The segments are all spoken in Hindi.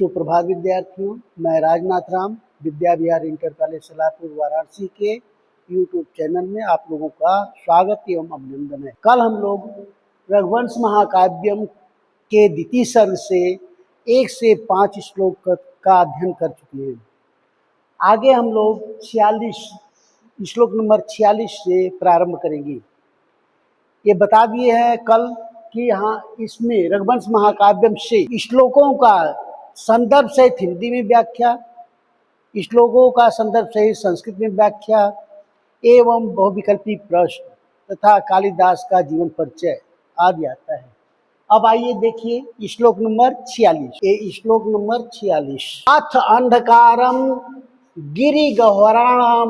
सुप्रभात विद्यार्थियों, मैं राजनाथ राम विद्या विहार इंटर कॉलेज सलारपुर वाराणसी के यूट्यूब चैनल में आप लोगों का स्वागत एवं अभिनंदन है। कल हम लोग रघुवंश महाकाव्यम के द्वितीय सर्ग से 1 से 5 श्लोक का अध्ययन कर चुके हैं। आगे हम लोग 46 श्लोक नंबर 46 से प्रारंभ करेंगे। ये बता दिए हैं कल कि यहाँ इसमें रघुवंश महाकाव्यम से श्लोकों का संदर्भ सहित हिंदी में व्याख्या, श्लोकों का संदर्भ सहित संस्कृत में व्याख्या एवं बहुविकल्पी प्रश्न तथा कालिदास का जीवन परिचय आदि आता है। अब आइए देखिए श्लोक नंबर 46। ये श्लोक नंबर 46। अथ अंधकारम गिरिगह्वराणाम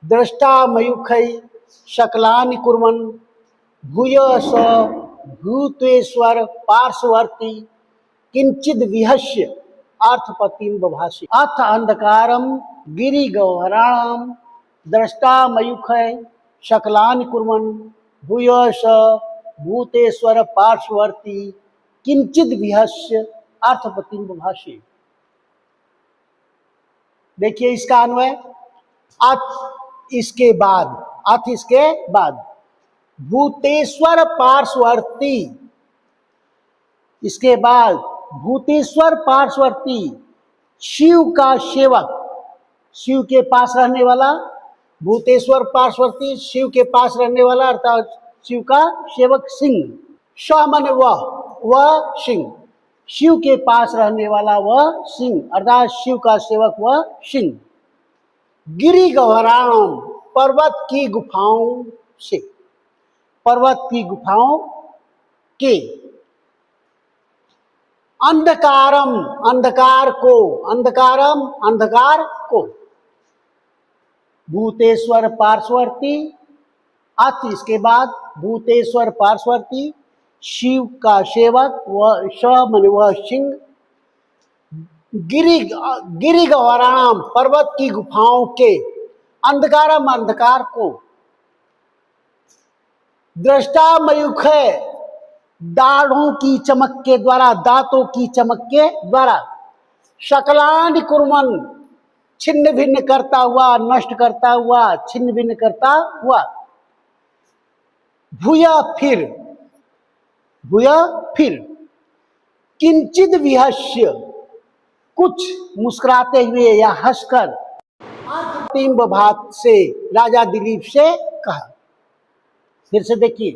दृष्टा मयूखै शकलानि कुर्वन् भूयस भूतेश्वर पार्श्ववर्ती किंचिद विहस्य अर्थपतिम बभाषे। अथ अंधकारम गिरिगह्वराणाम दृष्टा मयूखै शकलानि कुर्वन् भूयस भूतेश्वर पार्श्ववर्ती किंचिद विहस्य अर्थपतिम बभाषे। देखिए इसका अन्वय, अथ इसके बाद भूतेश्वर पार्श्ववर्ती, इसके बाद भूतेश्वर पार्श्ववर्ती शिव का सेवक, शिव के पास रहने वाला, भूतेश्वर पार्श्ववर्ती शिव के पास रहने वाला अर्थात शिव का सेवक सिंह, स माने वह सिंह, शिव के पास रहने वाला वह सिंह अर्थात शिव का सेवक वह सिंह, गिरिगह्वराणाम पर्वत की गुफाओं से, पर्वत की गुफाओं के, अंधकारम अंधकार को, भूतेश्वर पार्श्ववर्ती, अथ इसके बाद भूतेश्वर पार्श्ववर्ती शिव का सेवक वह स माने वह सिंह, गिरिगह्वराणाम पर्वत की गुफाओं के, अंधकारम अंधकार को, दृष्टा मयूखै दाढ़ों की चमक के द्वारा, दांतों की चमक के द्वारा, शकलानि कुर्वन् छिन्न भिन्न करता हुआ, नष्ट करता हुआ, छिन्न भिन्न करता हुआ, भूय फिर किंचिद विहस्य कुछ मुस्कुराते हुए या हंसकर, अर्थपतिम बभाषे से राजा दिलीप से कहा। फिर से देखिए,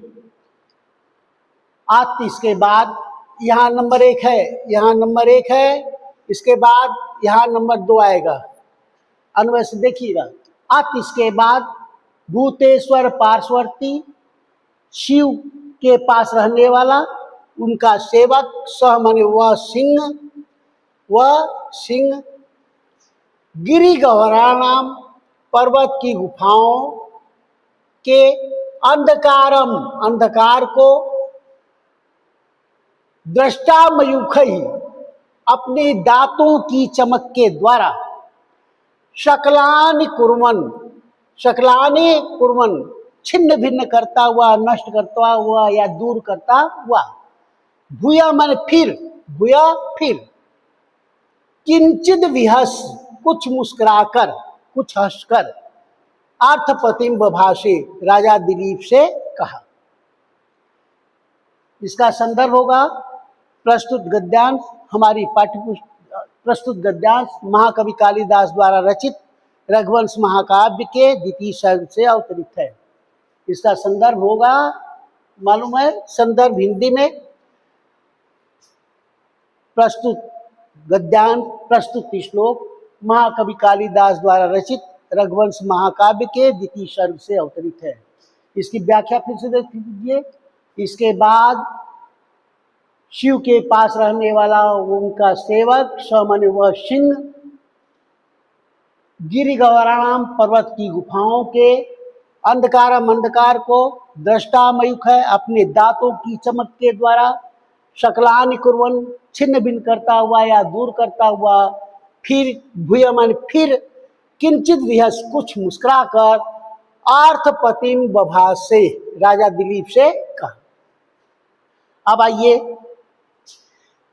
अथ इसके बाद यहाँ नंबर 1 है, यहाँ नंबर 1 है, इसके बाद यहाँ नंबर 2 आएगा। अन्वय से देखिएगा, अथ इसके बाद भूतेश्वर पार्श्ववर्ती शिव के पास रहने वाला उनका सेवक, सह माने वह सिंह, गिरिगह्वराणाम पर्वत की गुफाओं के, अंधकारम अंधकार को, दृष्टा मयूखै अपने दांतों की चमक के द्वारा, शकलानि कुर्वन् छिन्न भिन्न करता हुआ, नष्ट करता हुआ या दूर करता हुआ, भूय माने फिर, किंचिद विहस कुछ मुस्कुराकर, कुछ हंसकर, अर्थपतिम बभाषे राजा दिलीप से कहा। इसका संदर्भ होगा प्रस्तुत गद्यांश, हमारी प्रस्तुत गद्यांश महाकवि कालिदास द्वारा रचित रघुवंश महाकाव्य के द्वितीय सर्ग से अवतरित है। इसका संदर्भ होगा, मालूम है, संदर्भ हिंदी में प्रस्तुत गद्यांश, प्रस्तुत श्लोक महाकवि कालिदास द्वारा रचित रघुवंश महाकाव्य के द्वितीय सर्ग से अवतरित है। इसकी व्याख्या फिर से देख लीजिए। इसके बाद शिव के पास रहने वाला उनका सेवक, स माने वह सिंह, गिरिगह्वराणाम पर्वत की गुफाओं के, अंधकारम अंधकार को, दृष्टा मयूखै अपने दांतों की चमक के द्वारा, शकलानि कुर्वन् छिन्न भिन्न करता हुआ या दूर करता हुआ, फिर भूय माने फिर, किंचित विहस कुछ मुस्कुराकर, अर्थपतिम बभाषे राजा दिलीप से कहा। अब आइए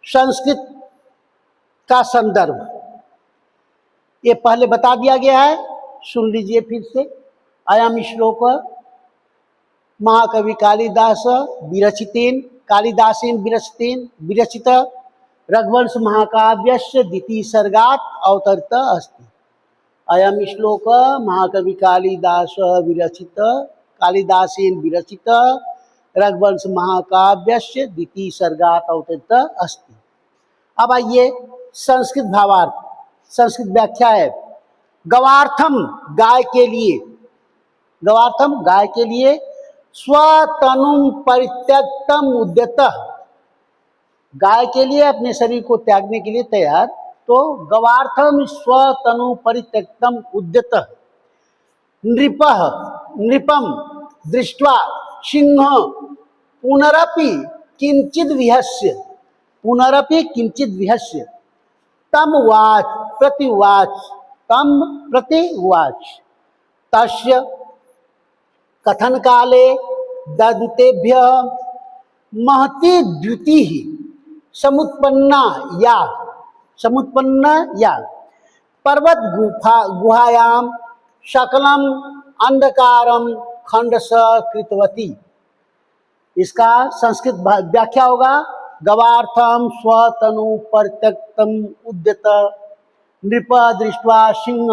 संस्कृत का संदर्भ ये पहले बता दिया गया है, सुन लीजिए फिर से। अयम श्लोक महाकवि कालिदास विरचितेन कालिदासेन विरचित रघुवंश महाकाव्यस्य द्वितीय सर्गात् अवतरित अस्ति। अयम श्लोक महाकवि कालिदास कालिदासेन विरचित रघुवंश महाकाव्यस्य द्वितीय सर्गात् अवतरित अस्ति। अब आइए संस्कृत भावार्थ, संस्कृत व्याख्या है। गवार्थम गाय के लिए, गवार्थम गाय के लिए, स्वतनुम परित्यक्तम उद्यतः, गाय के लिए अपने शरीर को त्यागने के लिए तैयार। तो गवार्थम स्वतनु परित्यक्तम उद्यतः नृपः नृपम दृष्ट्वा सिंह पुनरपि किंचिद विहस्य, पुनरपि किंचिद विहस्य तम प्रतिवाच तस्य कथन काले ददतेभ्य महती द्युतिः समुत्पन्ना या पर्वत गुहायां सकलम अंधकारम खंडस कृतवती। इसका संस्कृत व्याख्या होगा, गवार्थम स्वतनु परित्यक्तम उद्यत नृप दृष्ट्वा सिंह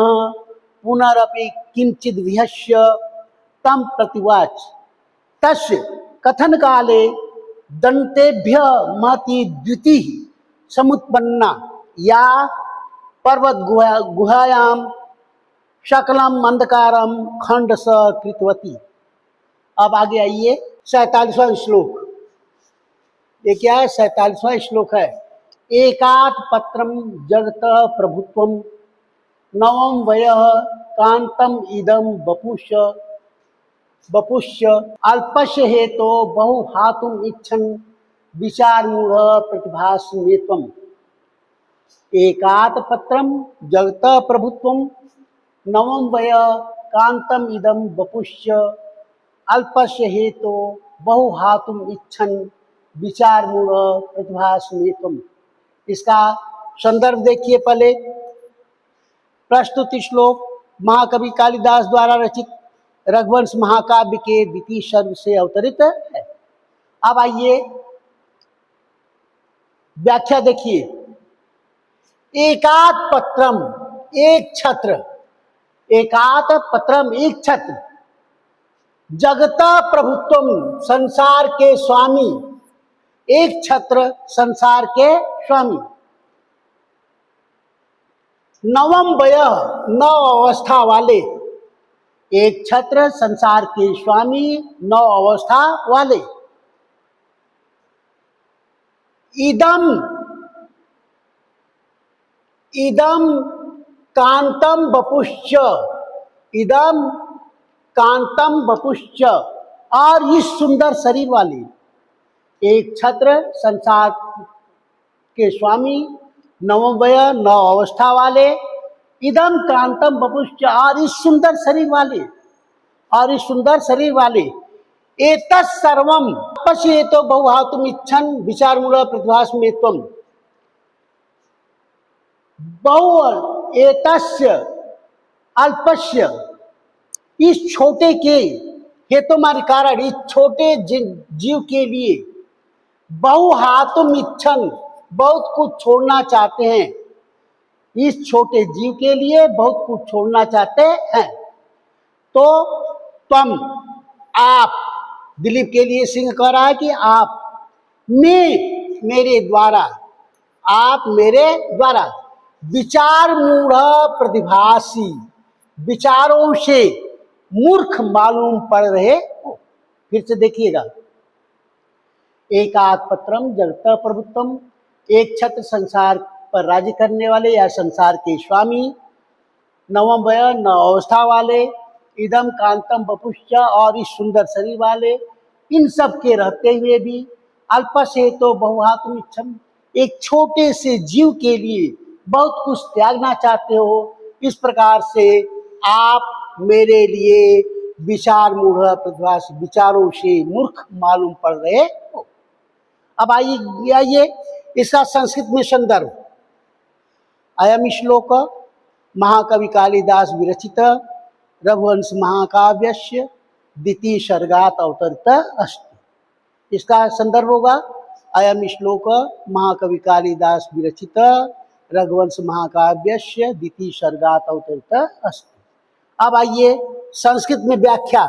पुनरपि किंचिद विहस्य तम प्रतिवाच तस्य कथन काले दंतेभ्य महती द्युतिः समुत्पन्ना या पर्वत गुहायां सकलम अंधकारम खंडस कृतवती। अब आगे आइए 47वां श्लोक। ये क्या है? 47वां श्लोक है। एकात् पत्रम जगत प्रभुत्वम नवम वयः कांतम इदम बपुष्य अल्पस्य हेतो बहु हातुम इच्छन विचार मूढ़ प्रतिभासमे त्वम्। एकात् पत्रम जगत प्रभुत्वम नवम वयः कांतम इदम बपुष्य अल्पस्य हेतो बहु हातुम इच्छन विचार मूढ़ प्रतिभासमे त्वम्। इसका संदर्भ देखिए। पहले प्रस्तुत श्लोक महाकवि कालिदास द्वारा रचित रघुवंश महाकाव्य के द्वितीय सर्ग से अवतरित है। अब आइए व्याख्या देखिए। एकात् पत्रम, एक छत्र, एकात् पत्रम एक छत्र, जगत प्रभुत्वम संसार के स्वामी, एक छत्र संसार के स्वामी, नवम वयः नौ अवस्था वाले, एक छत्र संसार के स्वामी नौ अवस्था वाले, इदम इदम कांतम बपुश्च, इदम कांतम बपुश्च, और इस सुंदर शरीर वाले, एक छत्र संसार के स्वामी, नवोवय नौ अवस्था वाले, इदम कांतम बपुश्च, और इस सुंदर शरीर वाले, और इस सुंदर शरीर वाले, एतत् सर्वम पश्येतो बहुहातुम इच्छन विचार मूढ़ प्रतिभासमे त्वम्। बहु एतस्य अल्पस्य, इस छोटे के, हेतु माने कारण, इस छोटे जीव के लिए, बहु हातुम इच्छन, बहुत कुछ छोड़ना चाहते हैं, इस छोटे जीव के लिए बहुत कुछ छोड़ना चाहते हैं। तो तुम, आप, दिलीप के लिए सिंह कह रहा है कि आप, मैं, मेरे द्वारा, आप मेरे द्वारा, विचार मूढ़ प्रतिभासी, विचारों से मूर्ख मालूम पड़ रहे हो। फिर से देखिएगा। एकात् पत्रम जगत प्रभुत्वम, एक छत्र संसार पर राज्य करने वाले या संसार के स्वामी, नवम वय नौ अवस्था वाले, इदम कांतम बपुश्च, और इस सुंदर शरीर वाले, इन सब के रहते हुए भी अल्प से तो बहुहातुम इच्छम, एक छोटे से जीव के लिए बहुत कुछ त्यागना चाहते हो। इस प्रकार से आप मेरे लिए विचार मूढ़ प्रतिभास, विचारों से मूर्ख मालूम पड़ रहे हो। अब आइए इसका संस्कृत में संदर्भ। अयम श्लोक महाकवि कालिदास विरचित रघुवंश महाकाव्यस्य द्वितीय सर्गात अवतरित अस्ति। इसका संदर्भ होगा अयम श्लोक महाकवि कालिदास विरचित रघुवंश महाकाव्यस्य द्वितीय सर्गात अवतरित अस्ति। अब आइए संस्कृत में व्याख्या।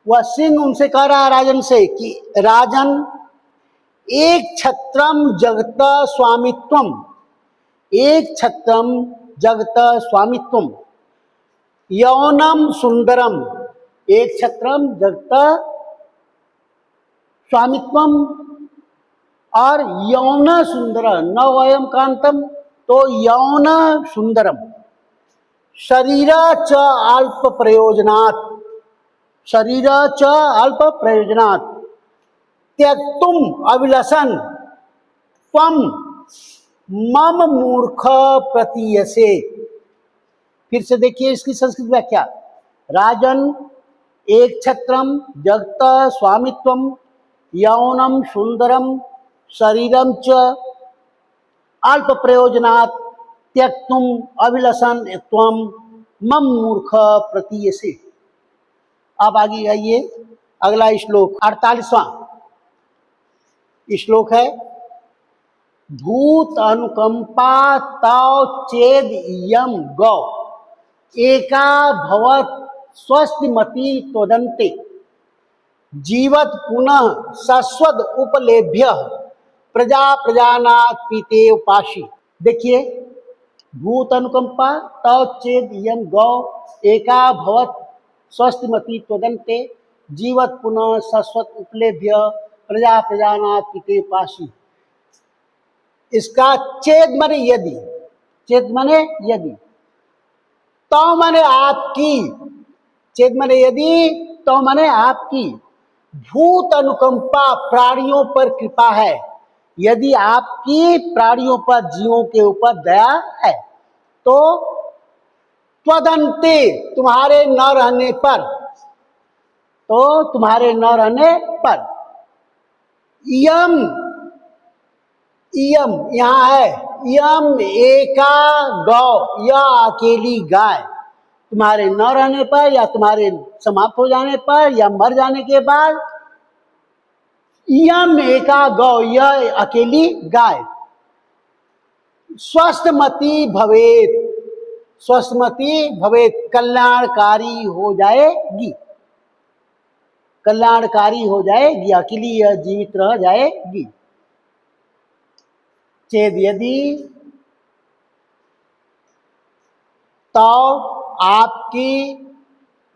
वह सिंह उनसे कह रहा है राजन से कि राजन, एक छत्रम जगत स्वामित्वम, एक छत्रम जगत स्वामित्वम, यौनम सुंदरम, एक छत्रम जगत स्वामित्वम और यौन सुंदर, नवयम कांतम, तो यौन सुंदरम, शरीर च अल्प प्रयोजनात्, शरीर च अल्प प्रयोजनात्, त्यक्तुम अभिलषन त्वम मम मूर्ख प्रतीयसे। फिर से देखिए इसकी संस्कृत व्याख्या। राजन, एक छत्रम जगत स्वामित्वम, यौनम सुंदरम, शरीरम च अल्प प्रयोजनात्, त्यक्तुम अभिलषन त्वम मम मूर्ख प्रतीयसे। अब आगे आइए अगला श्लोक 48वां श्लोक है। भूत अनुकंपा ताव चेद यम गौ एका भवत स्वस्तिमति त्वदन्ते जीवत पुनः सस्वद उपलेभ्य प्रजा प्रजानात् पीते उपासी। देखिए, भूत अनुकंपा तव चेद यम गौ एका भवत स्वस्तिमति त्वदन्ते जीवत पुनः सस्वद उपलेभ्य प्रजा प्रजानात् पीते उपासी। इसका चेद माने यदि, चेद माने यदि, तो माने आपकी, चेद माने यदि, तो माने आपकी, भूत अनुकंपा प्राणियों पर कृपा है, यदि आपकी प्राणियों पर, जीवों के ऊपर दया है, तो त्वदन्ते तुम्हारे न रहने पर, तो तुम्हारे न रहने पर, यम, यम यहाँ है, यम एका गौ, या अकेली गाय, तुम्हारे न रहने पर या तुम्हारे समाप्त हो जाने पर या मर जाने के बाद, यम एका गौ, यह अकेली गाय, स्वस्थमति भवेत, स्वस्थमति भवेत, कल्याणकारी हो जाएगी, कल्याणकारी हो जाएगी, अकेली यह जीवित रह जाएगी। चेद यदि, तो आपकी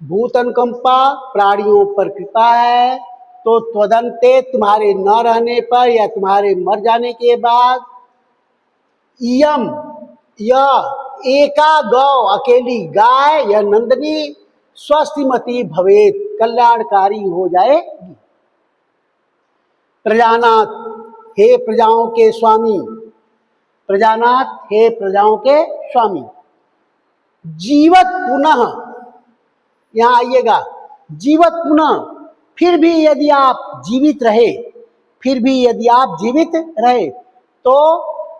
भूत अनुकंपा प्राणियों पर कृपा है, तो त्वदन्ते तुम्हारे न रहने पर या तुम्हारे मर जाने के बाद, यम, यह एका गौ अकेली गाय या नंदनी, स्वस्थमति भवेत कल्याणकारी हो जाएगी। प्रजानाथ, हे प्रजाओं के स्वामी, प्रजानाथ हे प्रजाओं के स्वामी, जीवत पुनः, यहां आइएगा, जीवत पुनः, फिर भी यदि आप जीवित रहे, फिर भी यदि आप जीवित रहे, तो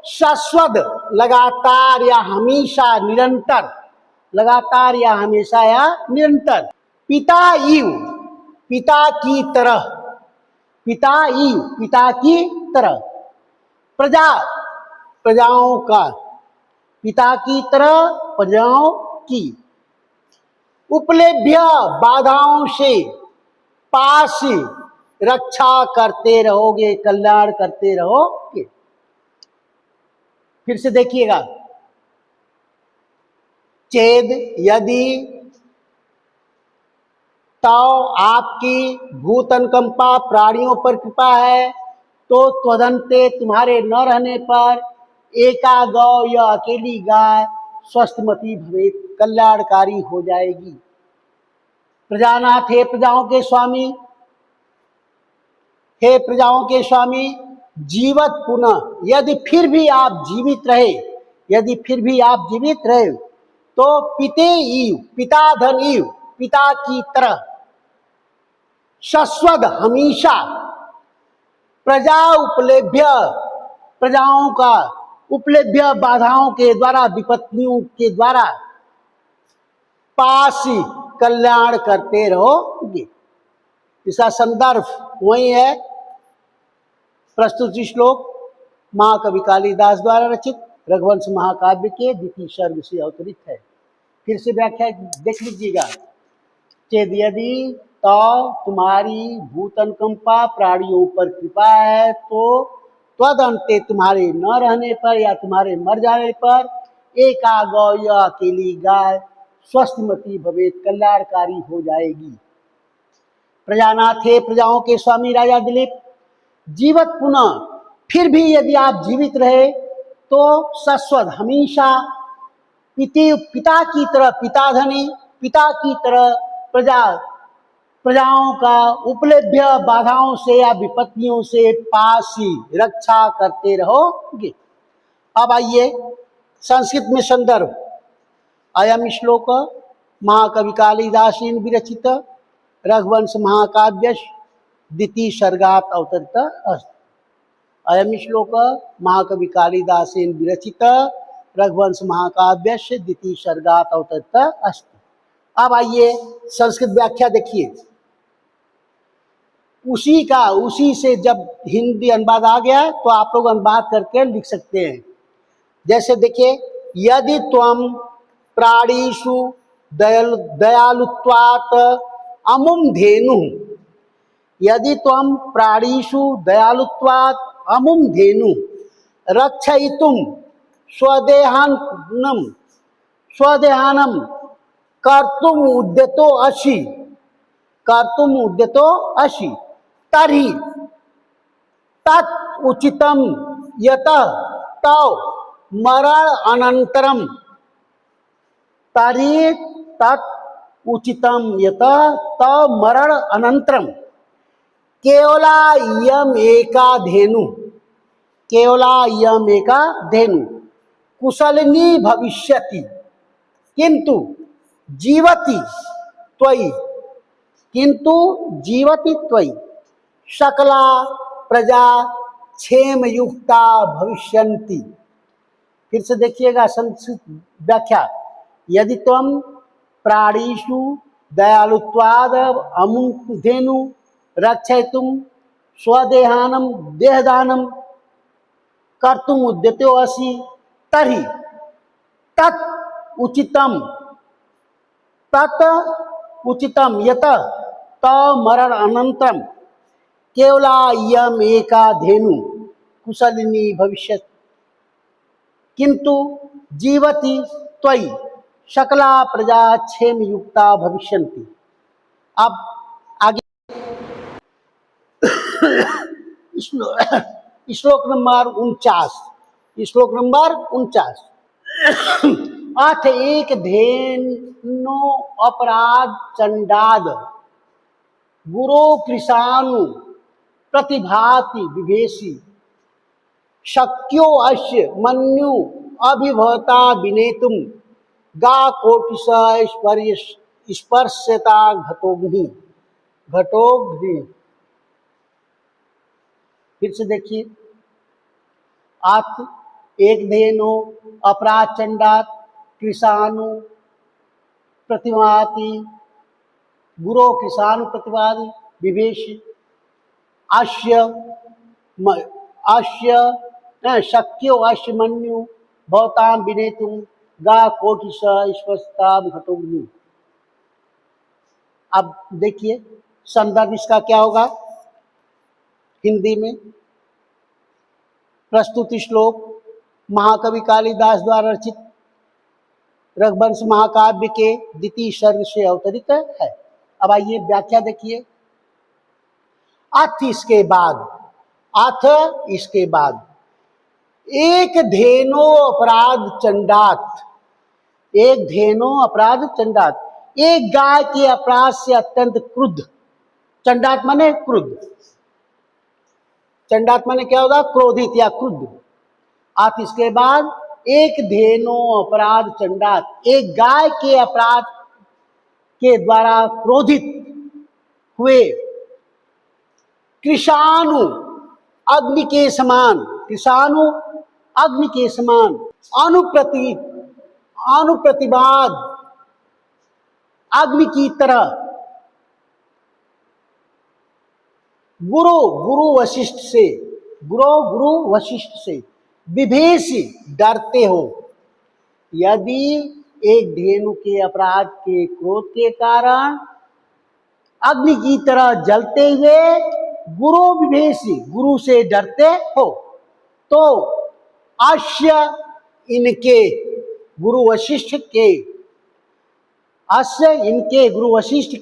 शाश्वत, लगातार या हमेशा, निरंतर, लगातार या हमेशा या निरंतर, पिता इव, पिता की तरह, पिता इव, पिता की तरह, प्रजा, प्रजाओं का, पिता की तरह प्रजाओं की, उपलेभ्य बाधाओं से, पास रक्षा करते रहोगे, कल्याण करते रहोगे। फिर से देखिएगा, चेद यदि, तो आपकी भूत अनुकंपा प्राणियों पर कृपा है, तो त्वदन्ते तुम्हारे न रहने पर, एका गौ या अकेली गाय, स्वस्थमति भवेत कल्याणकारी हो जाएगी। प्रजानाथ हे प्रजाओं के स्वामी, हे प्रजाओं के स्वामी, जीवत पुनः, यदि फिर भी आप जीवित रहे, यदि फिर भी आप जीवित रहे, तो पिते इव, पिता धन इव, पिता की तरह, शाश्वत हमेशा, प्रजा उपलेभ्य, प्रजाओं का उपलभ्य बाधाओं के द्वारा, विपत्तियों के द्वारा पासी कल्याण करते रहोगे। इसका संदर्भ वही है, प्रस्तुत श्लोक महाकवि कालिदास द्वारा रचित रघुवंश महाकाव्य के द्वितीय सर्ग से अवतरित है। फिर से व्याख्या देख लीजिएगा। चेद यदि तो तुम्हारी भूतनुकंपा प्राणियों पर कृपा है, तो त्वदन्ते तुम्हारे न रहने पर या तुम्हारे मर जाने पर एका गौ या अकेली गाय स्वस्थमती भवेत, कल्याणकारी हो जाएगी। प्रजानाथ हे, प्रजाओं के स्वामी राजा दिलीप, जीवत पुनः, फिर भी यदि आप जीवित रहे तो शाश्वत हमेशा पिता की तरह, पिताधनी पिता की तरह प्रजाओं का उपलभ्य बाधाओं से या विपत्तियों से पासी रक्षा करते रहोगे। अब आइए संस्कृत में संदर्भ। अयम श्लोक महाकवि कालिदासेन विरचित रघुवंश महाकाव्य द्वितीय सर्गात् अवतरित अस्ति। अयम श्लोक महाकवि कालिदासेन विरचित रघुवंश महाकाव्य द्वितीय सर्गात् अवतरित अस्ति। अब आइए संस्कृत व्याख्या देखिए। उसी से जब हिंदी अनुवाद आ गया तो आप लोग अनुवाद करके लिख सकते हैं। जैसे देखिए, यदि त्वम प्राणीषु दयालुत्वात् अमुम धेनु, यदि त्वम प्राणीषु दयालुत्वात् अमुम धेनु रक्षयितुम स्वदेहानम कर्तुम उद्यतो असि, तर्हि तत् उचितम यतः तव मरण अनंतरम, तर्हि तत् उचितम यतः तव मरण अनंतरम केवलायम एका धेनु, केवलायम एका धेनु कुशलिनी भविष्यति, किंतु जीवति त्वयि सकला प्रजा क्षेम युक्ता भविष्यन्ति। फिर से देखिएगा संस्कृत व्याख्या। यदि त्वम प्राणीषु दयालुत्वाद अमुम धेनु रक्षयितुम स्वदेहानम देहदानम कर्तुम उद्यतो असि, तर्हि तत् उचितम यतः तव मरण अनंतरम केवलायम एका धेनु कुशलिनी भविष्यति, किंतु जीवति त्वयि सकला प्रजा क्षेम युक्ता भविष्यन्ति। अब आगे श्लोक नंबर 49। अथ एक धेनो अपराध चंडाद गुरो कृशानु प्रतिभाति विभेषी, शक्यो अस्य मन्यु अभिभवता विनेतुम गा कोटिश स्पर्शता घटोग्नि। फिर से देखिए। अथ एक धेनो अपराध चंडात कृषाणु प्रतिभाति गुरो कृषाणु प्रतिभाति विवेश अस्य शक्यो अस्य मन्यु भवताम विनेतुम गा कोटिश स्पर्शता घटोग्नि। अब देखिए संदर्भ इसका क्या होगा हिंदी में। प्रस्तुत श्लोक महाकवि कालिदास द्वारा रचित रघुवंश महाकाव्य के द्वितीय सर्ग से अवतरित है। अब आइए व्याख्या देखिए। अथ इसके बाद एक धेनो अपराध चंडात, एक गाय के अपराध से अत्यंत क्रुद्ध। चंडात माने क्रुद्ध, चंडात माने क्या होगा, क्रोधित या क्रुद्ध। अथ इसके बाद एक धेनो अपराध चंडात, एक गाय के अपराध के द्वारा क्रोधित हुए कृषाणु अग्नि के समान। कृषाणु अग्नि के समान, अनुप्रतिवाद अग्नि की तरह। गुरु वशिष्ठ से विभेषी डरते हो। यदि एक धेनु के अपराध के क्रोध के कारण अग्नि की तरह जलते हुए गुरु से डरते हो, तो अश्य इनके गुरु वशिष्ठ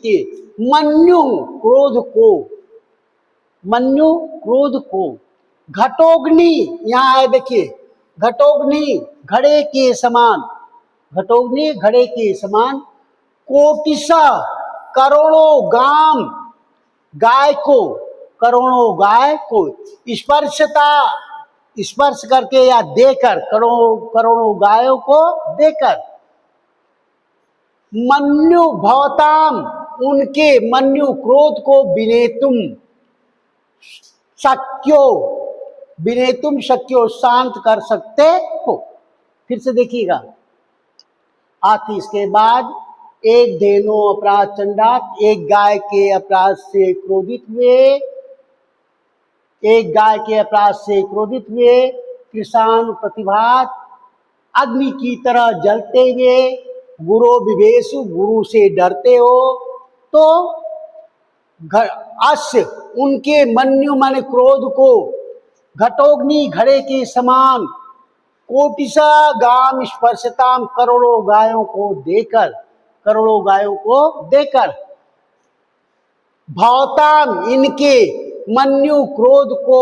के मन्यु क्रोध को घटोग्नि, यहाँ है देखिए, घटोग्नि घड़े के समान, कोटिसा करोड़ों गाय को स्पर्श करके या देकर, करोड़ों गायों को देकर, मन्यु भवताम उनके मन्यु क्रोध को विनेतुम शक्यो शांत कर सकते हो। फिर से देखिएगा, आती इसके बाद एक धेनु अपराध चंडात एक गाय के अपराध से क्रोधित हुए कृषाण प्रतिभात अग्नि की तरह जलते हुए गुरु से डरते हो, तो अश्य उनके मन्यु माने क्रोध को घटोग्नि घड़े के समान, कोटिसा गाम स्पर्शताम करोड़ों गायों को देकर, भवताम इनके मन्यु क्रोध को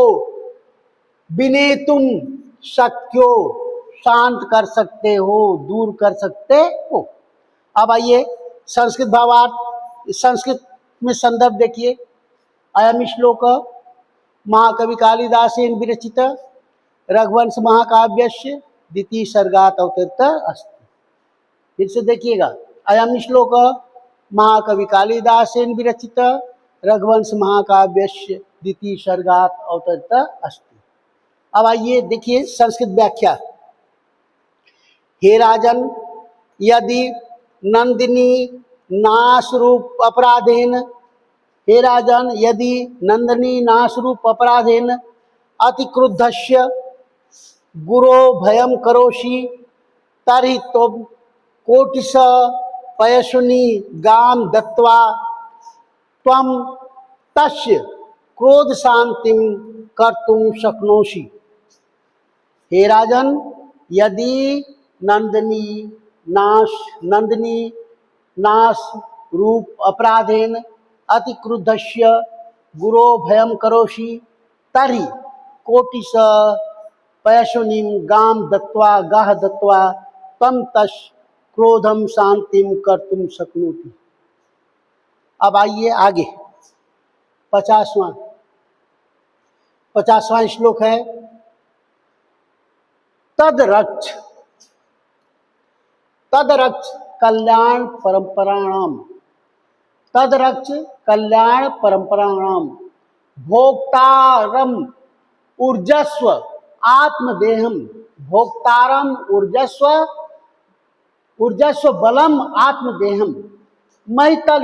विनेतुम शक्यो शांत कर सकते हो, दूर कर सकते हो। अब आइए संस्कृत भावार्थ, संस्कृत में संदर्भ देखिए। अयम श्लोक महाकवि कालिदासेन विरचित रघुवंश महाकाव्यस्य द्वितीय सर्गात् अवतरित अस्ति। फिर से देखिएगा, अयम श्लोक महाकवि कालिदासेन विरचित रघुवंश महाकाव्यस्य द्वितीय सर्गात् अवतरित अस्ति। अब आइए देखिए संस्कृत व्याख्या। हे राजन, यदि नंदिनी नाशरूप अपराधेन अतिक्रुद्धस्य गुरो भयं करोषि, तर्हि त्वं कोटिश पयशुनी गाम दत्वा त्वं तस्य क्रोध शांतिं कर्तुं शक्नोषि। हे राजन, यदि नंदिनी नाश रूप अपराधेन अतिक्रुद्धस्य गुरो भयं करोषि, तर्हि कोटिश पयशुनीं गाह दत्वा त्वं तस्य क्रोधम शांतिम कर्तुम शक्नोति। अब आइए आगे 50वां श्लोक है। तदरक्ष कल्याण परंपराणाम भोक्तारम ऊर्जस्व बलम आत्मदेहम महितल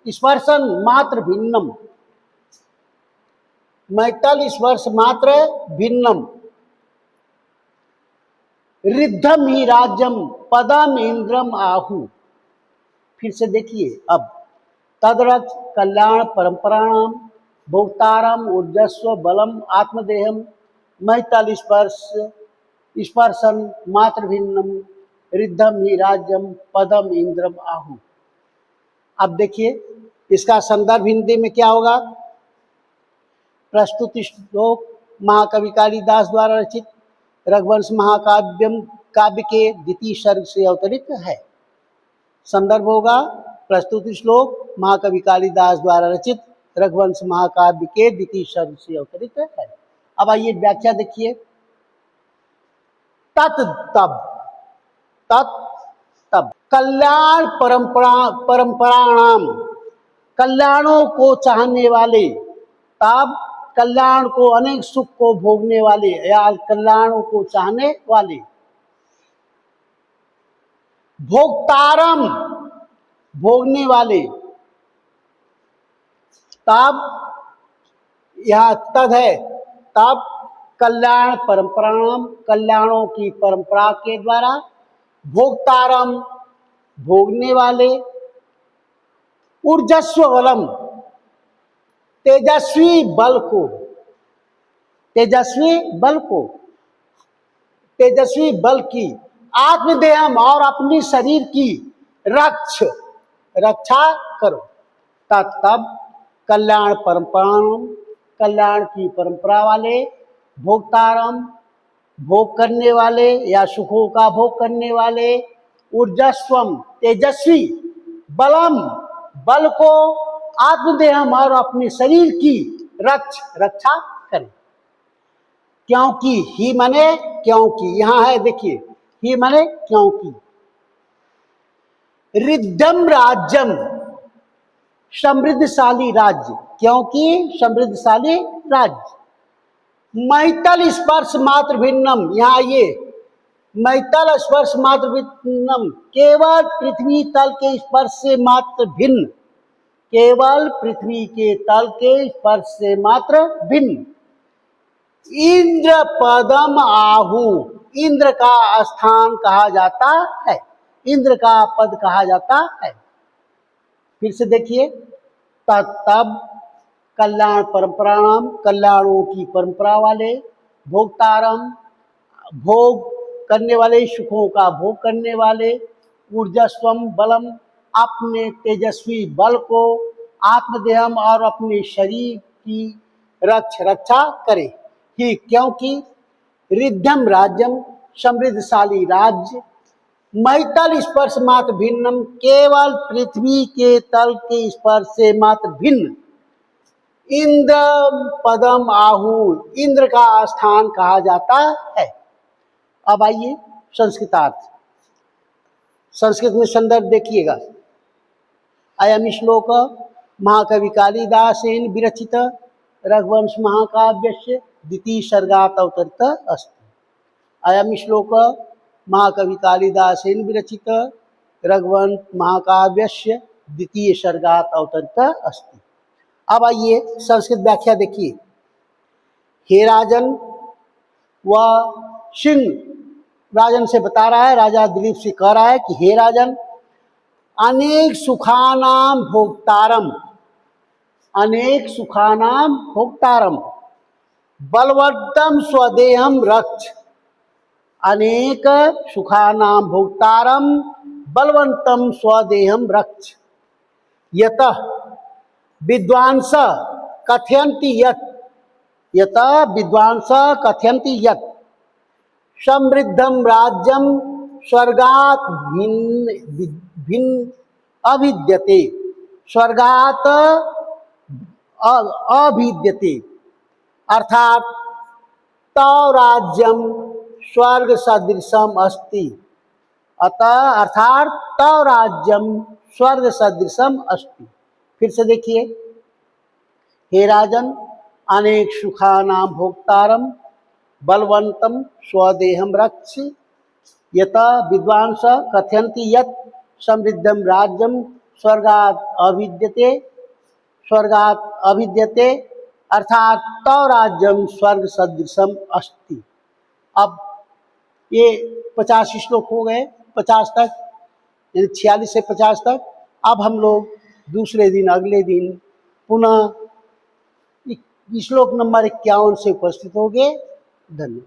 स्पर्शन मात्र भिन्नम रिद्धम ही राज्यम पदम इंद्रम आहु। फिर से देखिए, अब तदरथ कल्याण परंपराणाम भोक्तारम ऊर्जस्व बलम आत्मदेहम महितल स्पर्शन मात्र भिन्नम रिद्धम ही राज्यम पदम इंद्रम आहु। अब देखिए इसका संदर्भ हिंदी में क्या होगा। प्रस्तुत श्लोक महाकवि कालिदास द्वारा रचित रघुवंश काव्य के द्वितीय सर्ग से अवतरित है। संदर्भ होगा प्रस्तुत श्लोक महाकवि कालिदास द्वारा रचित रघुवंश महाकाव्य के द्वितीय सर्ग से अवतरित है। अब आइए व्याख्या देखिए। तब कल्याण परंपराणाम, कल्याणों को चाहने वाले, तब कल्याण को, अनेक सुख को भोगने वाले या कल्याण को चाहने वाले। भोक्तारम, भोगने वाले। तब यह तद है, तब कल्याण परंपराम, कल्याणों की परंपरा के द्वारा। भोक्तारम, भोगने वाले। ऊर्जस्व बलम, तेजस्वी बल को, तेजस्वी बल को, तेजस्वी बल की। आत्मदेहम, और अपनी शरीर की रक्षा करो। तब कल्याण परंपराम, कल्याण की परंपरा वाले। भोक्तारम, भोग करने वाले या सुखों का भोग करने वाले। ऊर्जस्वम, तेजस्वी। बलम, बल को। आत्मदेहम, और अपने शरीर की रक्षा करें। क्योंकि, ही माने क्योंकि, यहां है देखिए, ही माने क्योंकि। रिद्धम राज्यम, समृद्धशाली राज्य, क्योंकि समृद्धशाली राज्य। मैतल स्पर्श मात्र भिन्नम, यहाँ ये मैतल स्पर्श मात्र भिन्नम, केवल पृथ्वी तल के स्पर्श से मात्र भिन्न, केवल पृथ्वी के तल के स्पर्श से मात्र भिन्न। इंद्र पदम आहु, इंद्र का स्थान कहा जाता है, इंद्र का पद कहा जाता है। फिर से देखिए, तब कल्याण परंपराम, कल्याणों की परंपरा वाले। भोक्तारम, भोग करने वाले, सुखों का भोग करने वाले। ऊर्जस्वम बलम, अपने तेजस्वी बल को। आत्मदेहम, और अपने शरीर की रक्षा करे। ही, क्योंकि रिद्धम राज्यम, समृद्धशाली राज्य। मैतल स्पर्श मात्र भिन्नम, केवल पृथ्वी के तल के स्पर्श से मात्र भिन्न। इंद्र पदम आहु, इंद्र का स्थान कहा जाता है। अब आइए संस्कृतार्थ। संस्कृत में संदर्भ देखिएगा। अयम श्लोक महाकवि कालिदासेन विरचित रघुवंश महाकाव्यस्य द्वितीय सर्गात् अवतरित अस्ति। अयम श्लोक महाकवि कालिदासेन विरचित रघुवंश महाकाव्यस्य द्वितीय सर्गात् अवतरित अस्ति। अब आइए संस्कृत व्याख्या देखिए। हे राजन, वह सिंह राजन से बता रहा है, राजा दिलीप से कह रहा है कि हे राजन, अनेक सुखानाम भोक्तारम, अनेक सुखानाम भोक्तारम, बलवंतम स्वदेहम रक्ष। अनेक सुखानाम भोक्तारम, बलवंतम स्वदेहम रक्ष। यतः विद्वांस कथयन्ति यत्, यतः विद्वांस कथयन्ति यत् समृद्धम राज्यम स्वर्गात् भिन्न अभिद्यते, स्वर्गात् अभिद्यते, अर्थात तव राज्यम स्वर्ग सदृशम अस्ति। अतः अर्थात तव राज्यम स्वर्ग सदृशम अस्ति। फिर से देखिए, हे राजन, अनेक सुखानां भोक्तारम, बलवंतम स्वदेहम रक्ष। यतः विद्वांस कथयन्ति यत् समृद्धम राज्यम स्वर्गात् अभिद्यते, स्वर्गात् अभिद्यते, अर्थात तव राज्यम स्वर्ग सदृशम अस्ति। अब ये 50 श्लोक हो गए, 50 तक, यानी 46 से 50 तक। अब हम लोग दूसरे दिन, अगले दिन पुनः श्लोक नंबर 51 से उपस्थित होंगे। धन्यवाद।